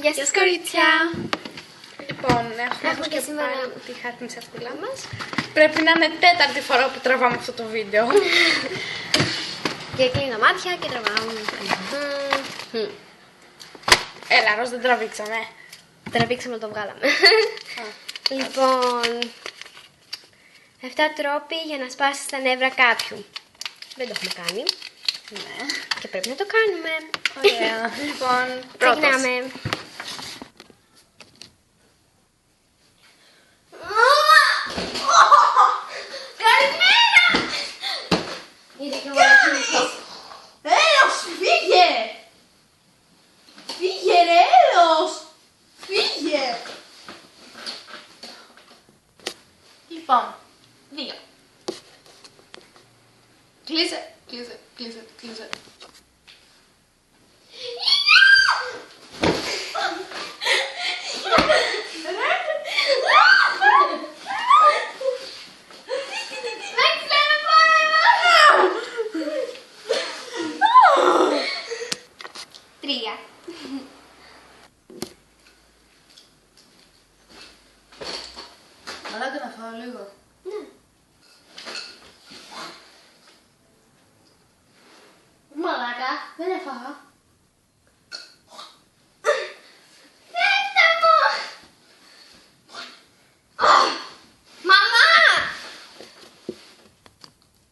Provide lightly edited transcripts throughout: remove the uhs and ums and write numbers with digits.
Γεια σας κορίτσια! Λοιπόν, έχουμε και σήμερα τη χάρτινη σακούλα μας. Πρέπει να είναι τέταρτη φορά που τραβάμε αυτό το βίντεο. Και κλείνω μάτια και τραβάω. Έλα, Ροζ, δεν τραβήξαμε. Τραβήξαμε, το βγάλαμε. Λοιπόν, 7 τρόποι για να σπάσεις τα νεύρα κάποιου. Δεν το έχουμε κάνει. Ναι. Και πρέπει να το κάνουμε. Ωραία. Λοιπόν, πρώτος. Ξεκινάμε. Καλημέρα! Έλος, φύγε! Φύγε ρε, έλος! Φύγε! Λοιπόν, 2. Κλείσε, κλείσε, κλείσε, κλείσε. Μαλάκα να φάω λίγο. Ναι. Μαλάκα, δεν έφαγα. Φέτα μου! Μαμά!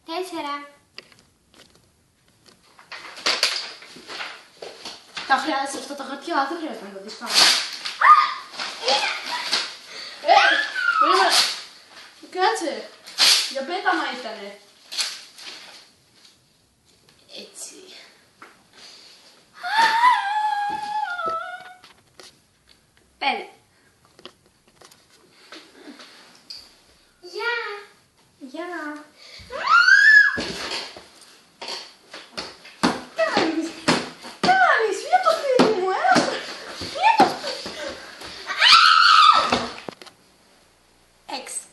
4. Τα χρειάζεσαι αυτά τα χαρτιά, δεν χρειάζεται να το δεις πάνω. Περίμενε. Κάτσε. Για πέταμα ήτανε. Έτσι. Πέντε. Γεια! Γεια. Κάνεις. Κάνεις. Φύγε το σπίτι μου, Φύγε το σπίτι. 6.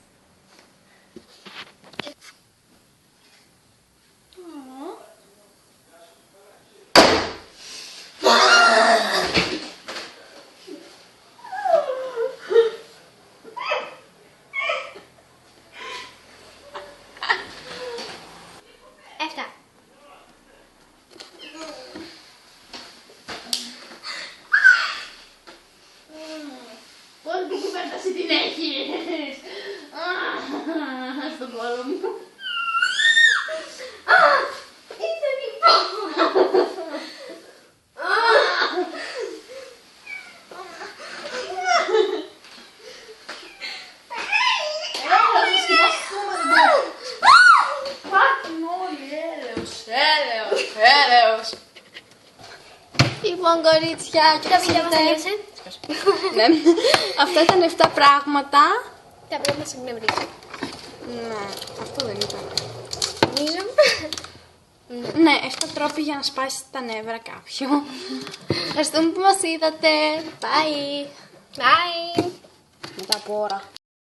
Πώς που κουβέρταση την έχεις. Στον κόλλο μου. Είσαι λοιπόν! Έλα, θα σκεπαστούμε. Πάτουν όλοι, έλεος. Λοιπόν, κορίτσια, Τα βίντεο μας τελείωσε. Ναι. Αυτά ήταν 7 πράγματα. Τα πρέπει να συγκνευρίσω. Ναι, αυτό δεν ήταν. Νομίζω. Ναι, 7 τρόποι για να σπάσεις τα νεύρα κάποιου. Ευχαριστούμε που μας είδατε. Bye. Bye. Μετά από ώρα.